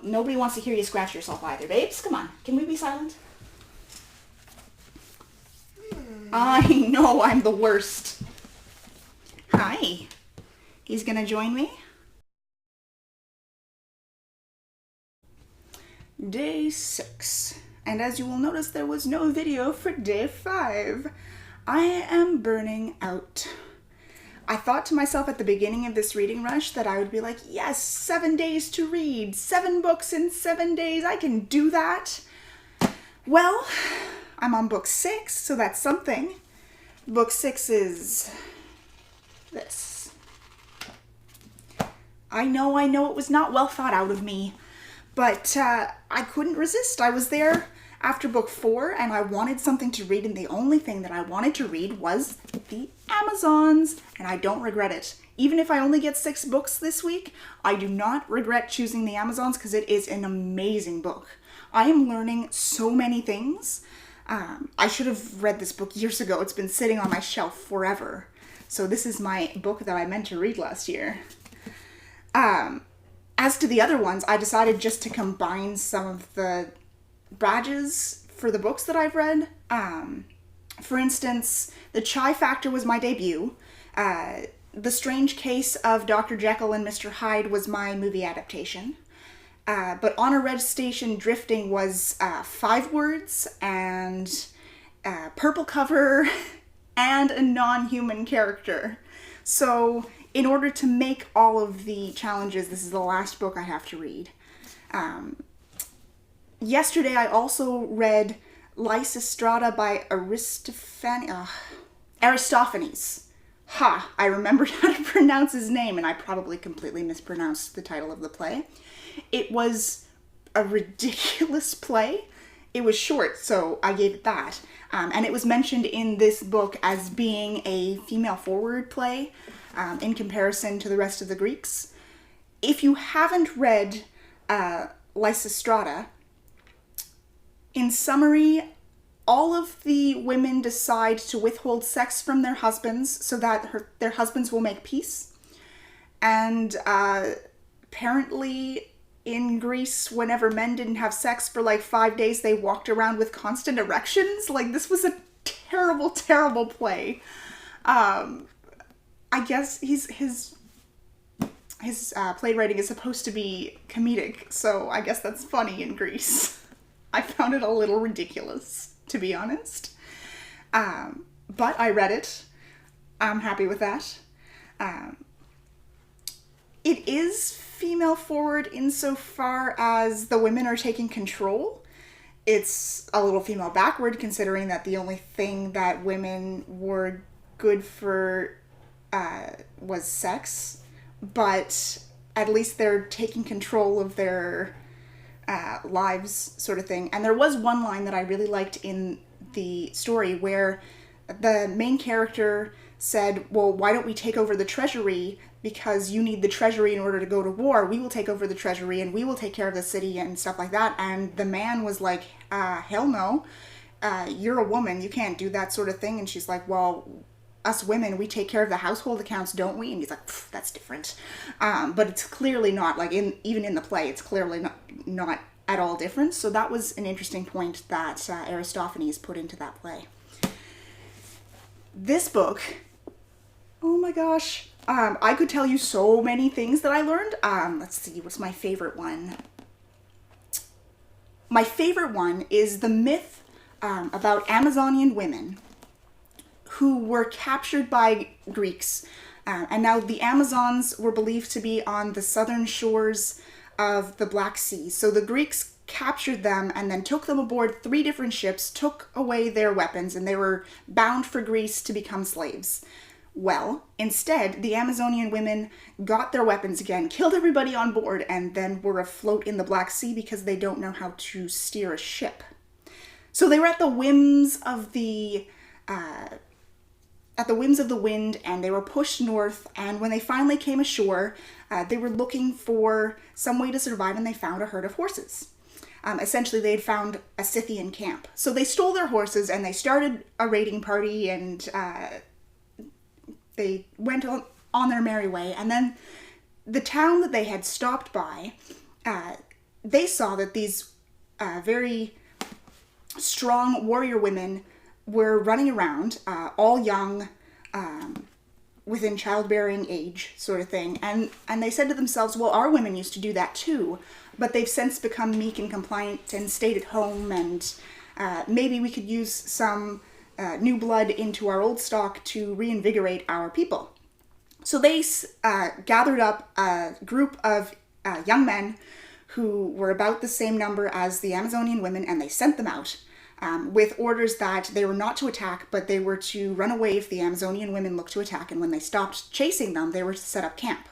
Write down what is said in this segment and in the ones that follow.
nobody wants to hear you scratch yourself either. Babes, come on. Can we be silent? I know I'm the worst. Hi. He's gonna join me? Day 6. And as you will notice, there was no video for day 5. I am burning out. I thought to myself at the beginning of this reading rush that I would be like, yes, 7 days to read, 7 books in 7 days, I can do that. Well, I'm on book 6, so that's something. Book 6 is this. I know it was not well thought out of me, but I couldn't resist. I was there after book 4 and I wanted something to read, and the only thing that I wanted to read was the Amazons, and I don't regret it. Even if I only get 6 books this week, I do not regret choosing the Amazons because it is an amazing book. I am learning so many things. I should have read this book years ago. It's been sitting on my shelf forever. So this is my book that I meant to read last year. As to the other ones, I decided just to combine some of the badges for the books that I've read. For instance, The Chai Factor was my debut. The Strange Case of Dr. Jekyll and Mr. Hyde was my movie adaptation. But On a Red Station Drifting was 5 words and purple cover and a non-human character. So in order to make all of the challenges, this is the last book I have to read. Yesterday I also read Lysistrata by Aristophanes. Ha! I remembered how to pronounce his name, and I probably completely mispronounced the title of the play. It was a ridiculous play. It was short, so I gave it that. And it was mentioned in this book as being a female-forward play in comparison to the rest of the Greeks. If you haven't read Lysistrata, in summary, all of the women decide to withhold sex from their husbands so that their husbands will make peace. And apparently in Greece, whenever men didn't have sex for like 5 days, they walked around with constant erections. Like, this was a terrible, terrible play. I guess his playwriting is supposed to be comedic, so I guess that's funny in Greece. I found it a little ridiculous, to be honest. But I read it. I'm happy with that. It is female forward insofar as the women are taking control. It's a little female backward, considering that the only thing that women were good for was sex. But at least they're taking control of their lives, sort of thing. And there was one line that I really liked in the story where the main character said, well, why don't we take over the treasury? Because you need the treasury in order to go to war. We will take over the treasury and we will take care of the city and stuff like that. And the man was like, hell no. You're a woman. You can't do that sort of thing. And she's like, well, us women, we take care of the household accounts, don't we? And he's like, that's different. But it's clearly not, like, even in the play, it's clearly not at all different. So that was an interesting point that Aristophanes put into that play. This book, oh my gosh, I could tell you so many things that I learned. Let's see, what's my favorite one? My favorite one is the myth about Amazonian women who were captured by Greeks. And now the Amazons were believed to be on the southern shores of the Black Sea. So the Greeks captured them and then took them aboard 3 different ships, took away their weapons, and they were bound for Greece to become slaves. Well, instead, the Amazonian women got their weapons again, killed everybody on board, and then were afloat in the Black Sea because they don't know how to steer a ship. So they were at the whims of the wind, and they were pushed north, and when they finally came ashore, they were looking for some way to survive, and they found a herd of horses. Essentially, they had found a Scythian camp. So they stole their horses, and they started a raiding party, and they went on their merry way. And then the town that they had stopped by, they saw that these very strong warrior women were running around, all young, within childbearing age, sort of thing. And they said to themselves, well, our women used to do that too, but they've since become meek and compliant and stayed at home, and maybe we could use some new blood into our old stock to reinvigorate our people. So they gathered up a group of young men who were about the same number as the Amazonian women, and they sent them out with orders that they were not to attack, but they were to run away if the Amazonian women looked to attack, and when they stopped chasing them, they were to set up camp.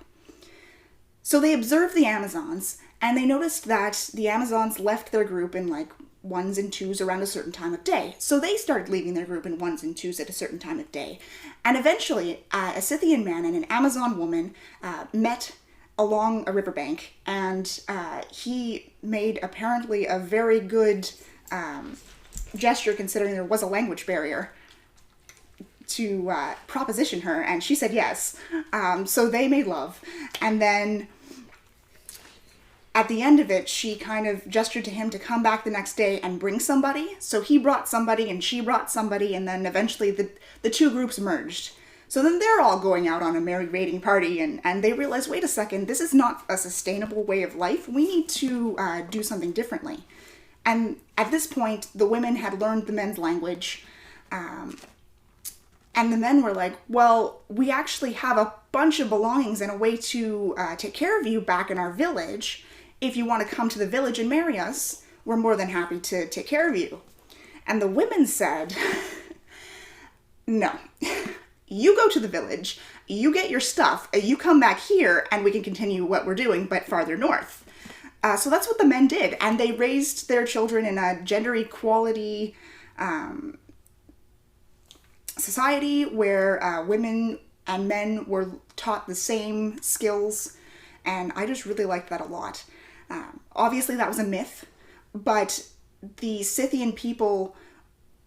So they observed the Amazons, and they noticed that the Amazons left their group in like ones and twos around a certain time of day. So they started leaving their group in ones and twos at a certain time of day. And eventually, a Scythian man and an Amazon woman met along a riverbank, and he made apparently a very good gesture, considering there was a language barrier, to proposition her, and she said yes. So they made love, and then at the end of it, she kind of gestured to him to come back the next day and bring somebody. So he brought somebody and she brought somebody, and then eventually the two groups merged. So then they're all going out on a merry raiding party, and they realize, wait a second, this is not a sustainable way of life. We need to do something differently. And at this point, the women had learned the men's language, and the men were like, well, we actually have a bunch of belongings and a way to take care of you back in our village. If you want to come to the village and marry us, we're more than happy to take care of you. And the women said, no, you go to the village, you get your stuff, you come back here, and we can continue what we're doing, but farther north. So that's what the men did, and they raised their children in a gender equality society where women and men were taught the same skills, and I just really liked that a lot. Obviously that was a myth, but the Scythian people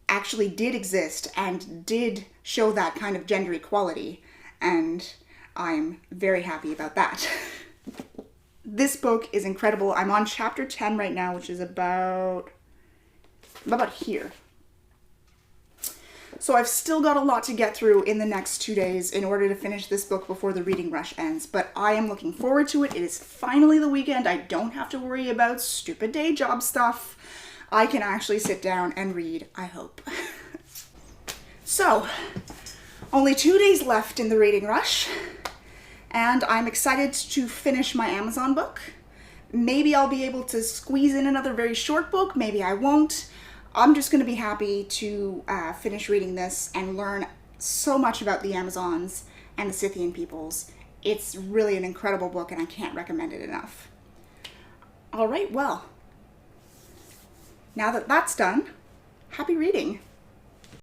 actually did exist and did show that kind of gender equality, and I'm very happy about that. This book is incredible. I'm on chapter 10 right now, which is about here. So I've still got a lot to get through in the next 2 days in order to finish this book before the reading rush ends, but I am looking forward to it. It is finally the weekend. I don't have to worry about stupid day job stuff. I can actually sit down and read, I hope. So, only 2 days left in the reading rush, and I'm excited to finish my Amazon book. Maybe I'll be able to squeeze in another very short book, maybe I won't. I'm just going to be happy to finish reading this and learn so much about the Amazons and the Scythian peoples. It's really an incredible book, and I can't recommend it enough. All right, well, now that that's done, happy reading.